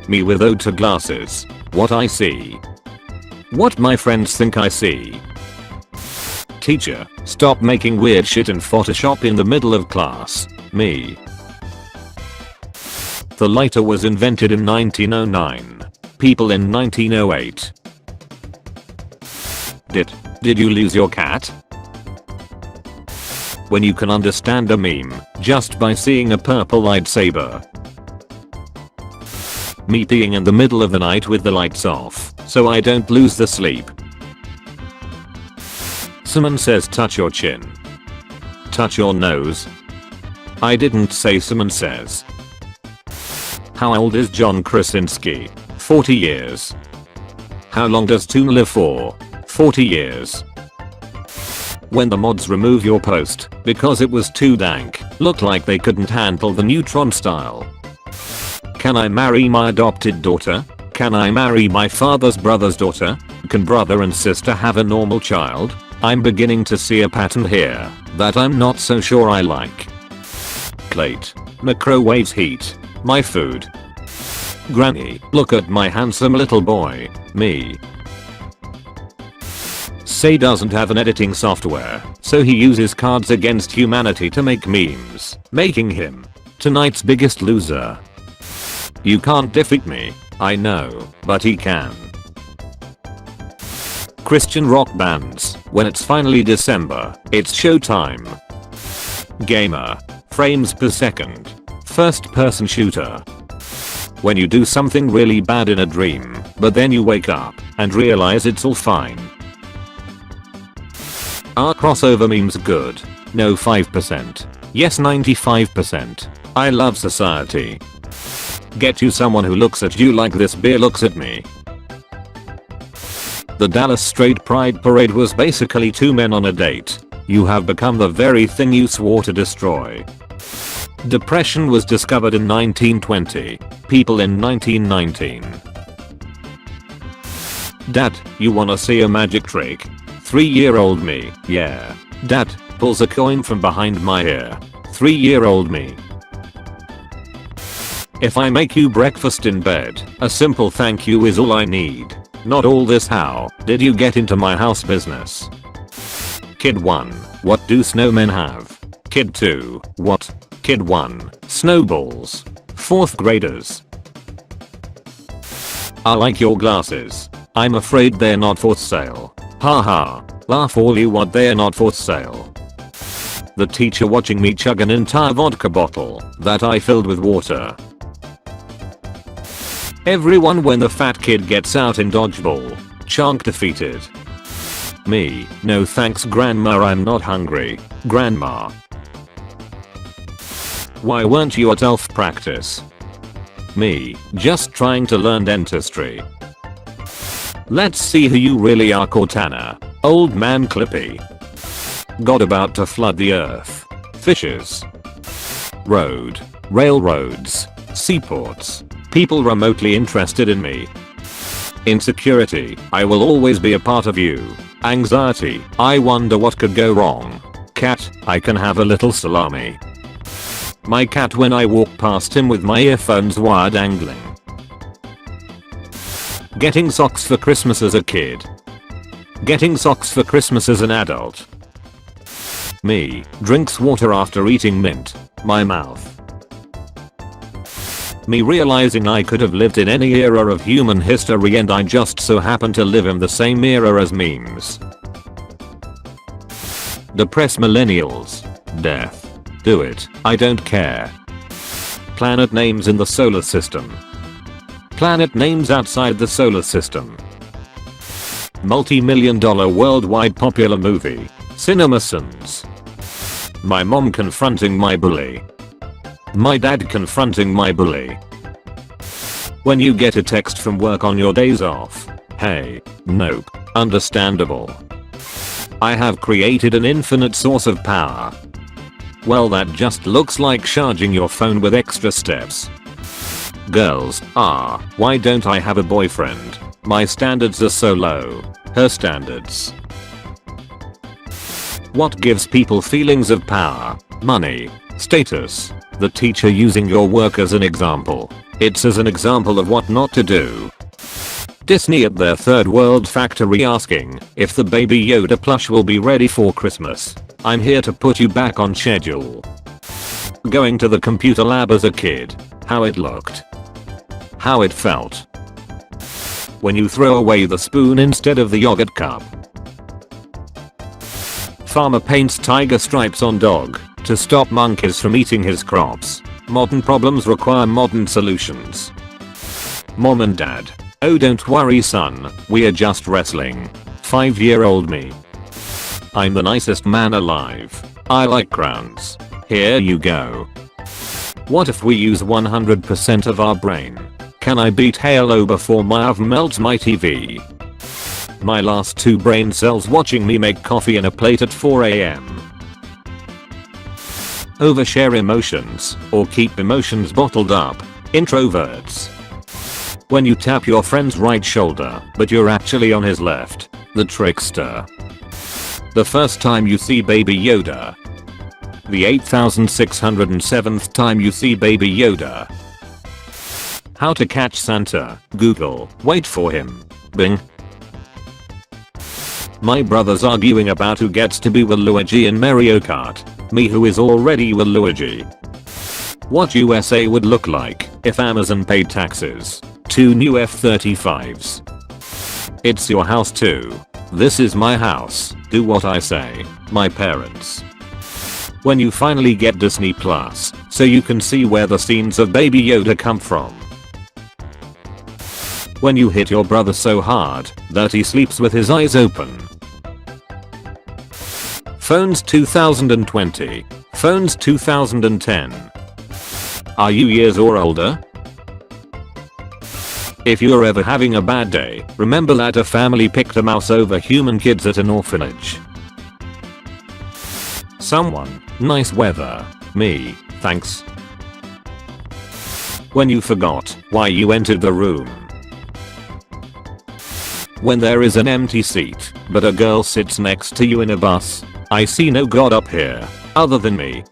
Me without glasses. What I see. What my friends think I see. Teacher, stop making weird shit in Photoshop in the middle of class. Me. The lighter was invented in 1909. People in 1908. Did you lose your cat? When you can understand a meme just by seeing a purple lightsaber. Me peeing in the middle of the night with the lights off so I don't lose the sleep. Someone says touch your chin. Touch your nose. I didn't say someone says. How old is John Krasinski? 40 years. How long does Toon live for? 40 years. When the mods remove your post because it was too dank, looked like they couldn't handle the neutron style. Can I marry my adopted daughter? Can I marry my father's brother's daughter? Can brother and sister have a normal child? I'm beginning to see a pattern here that I'm not so sure I like. Plate. Microwaves heat my food. Granny, look at my handsome little boy. Me. Say doesn't have an editing software, so he uses Cards Against Humanity to make memes, making him tonight's biggest loser. You can't defeat me, I know, but he can. Christian rock bands, when it's finally December, it's showtime. Gamer. Frames per second. First person shooter. When you do something really bad in a dream, but then you wake up and realize it's all fine. Are crossover memes good? No 5%. Yes 95%. I love society. Get you someone who looks at you like this beer looks at me. The Dallas Straight Pride Parade was basically two men on a date. You have become the very thing you swore to destroy. Depression was discovered in 1920. People in 1919. Dad, you wanna see a magic trick? 3-year-old me, yeah. Dad, pulls a coin from behind my ear. 3-year-old me. If I make you breakfast in bed, a simple thank you is all I need. Not all this how did you get into my house business. Kid 1, what do snowmen have? Kid 2, what? Kid 1, snowballs. 4th graders. I like your glasses. I'm afraid they're not for sale. Haha. Laugh all you want, they're not for sale. The teacher watching me chug an entire vodka bottle that I filled with water. Everyone when the fat kid gets out in dodgeball. Chunk defeated. Me, no thanks grandma, I'm not hungry. Grandma. Why weren't you at elf practice? Me, just trying to learn dentistry. Let's see who you really are, Cortana. Old man Clippy. God about to flood the earth. Fishes. Road. Railroads. Seaports. People remotely interested in me. Insecurity, I will always be a part of you. Anxiety, I wonder what could go wrong. Cat, I can have a little salami. My cat when I walk past him with my earphones wire dangling. Getting socks for Christmas as a kid. Getting socks for Christmas as an adult. Me, drinks water after eating mint. My mouth. Me realizing I could have lived in any era of human history and I just so happen to live in the same era as memes. Depress millennials. Death. Do it, I don't care. Planet names in the solar system. Planet names outside the solar system. Multi-million-dollar worldwide popular movie. CinemaSins. My mom confronting my bully. My dad confronting my bully. When you get a text from work on your days off. Hey, nope, understandable. I have created an infinite source of power. Well, that just looks like charging your phone with extra steps. Girls, why don't I have a boyfriend? My standards are so low. Her standards. What gives people feelings of power? Money. Status. The teacher using your work as an example. It's as an example of what not to do. Disney at their third world factory asking if the Baby Yoda plush will be ready for Christmas. I'm here to put you back on schedule. Going to the computer lab as a kid. How it looked. How it felt. When you throw away the spoon instead of the yogurt cup. Farmer paints tiger stripes on dog to stop monkeys from eating his crops. Modern problems require modern solutions. Mom and dad. Oh, don't worry son, we are just wrestling. 5-year-old me. I'm the nicest man alive. I like crowns. Here you go. What if we use 100% of our brain? Can I beat Halo before my oven melts my TV? My last 2 brain cells watching me make coffee in a plate at 4 AM. Overshare emotions or keep emotions bottled up. Introverts. When you tap your friend's right shoulder but you're actually on his left. The trickster. The first time you see Baby Yoda. The 8607th time you see Baby Yoda. How to catch Santa. Google. Wait for him. Bing. My brother's arguing about who gets to be Waluigi in Mario Kart. Me who is already Waluigi. What USA would look like if Amazon paid taxes. 2 new F-35s. It's your house too. This is my house. Do what I say. My parents. When you finally get Disney Plus, so you can see where the scenes of Baby Yoda come from. When you hit your brother so hard that he sleeps with his eyes open. Phones 2020. Phones 2010. Are you years or older? If you're ever having a bad day, remember that a family picked a mouse over human kids at an orphanage. Someone. Nice weather. Me. Thanks. When you forgot why you entered the room. When there is an empty seat, but a girl sits next to you in a bus. I see no god up here, other than me.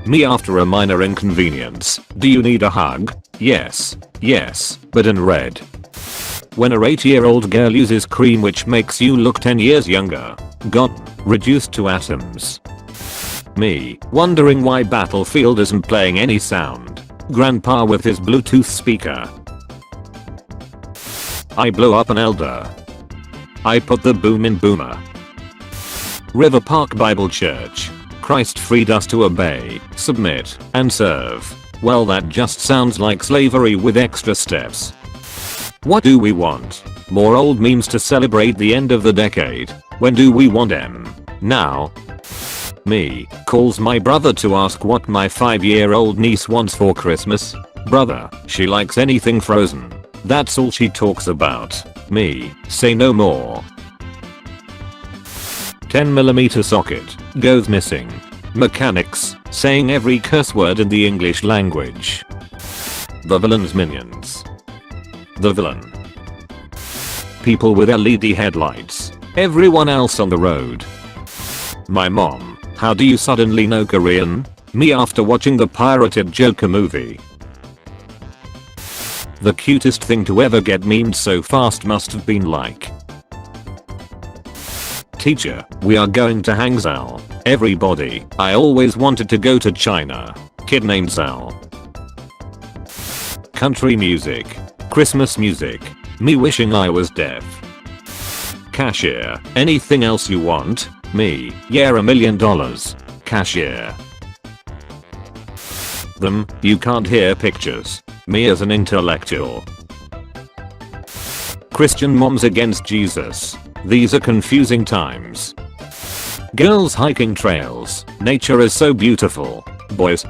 Me after a minor inconvenience. Do you need a hug? Yes. Yes, but in red. When a 8-year-old girl uses cream which makes you look 10 years younger. Gone. Reduced to atoms. Me, wondering why Battlefield isn't playing any sound. Grandpa with his Bluetooth speaker. I blow up an elder. I put the boom in boomer. River Park Bible Church. Christ freed us to obey, submit, and serve. Well, that just sounds like slavery with extra steps. What do we want? More old memes to celebrate the end of the decade. When do we want them? Now. Me calls my brother to ask what my 5-year-old niece wants for Christmas. Brother, she likes anything frozen. That's all she talks about. Me, say no more. 10mm socket goes missing. Mechanics saying every curse word in the English language. The villain's minions. The villain. People with LED headlights. Everyone else on the road. My mom. How do you suddenly know Korean? Me after watching the pirated Joker movie. The cutest thing to ever get memed so fast must have been like. Teacher, we are going to Hangzhou. Everybody, I always wanted to go to China. Kid named Zhao. Country music. Christmas music. Me wishing I was deaf. Cashier, anything else you want? Me, yeah, $1 million. Cashier. Them, you can't hear pictures. Me as an intellectual. Christian moms against Jesus. These are confusing times. Girls hiking trails. Nature is so beautiful. Boys.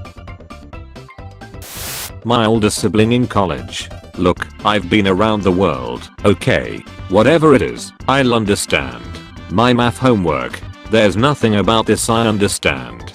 My older sibling in college. Look, I've been around the world. Okay. Whatever it is, I'll understand. My math homework. There's nothing about this I understand.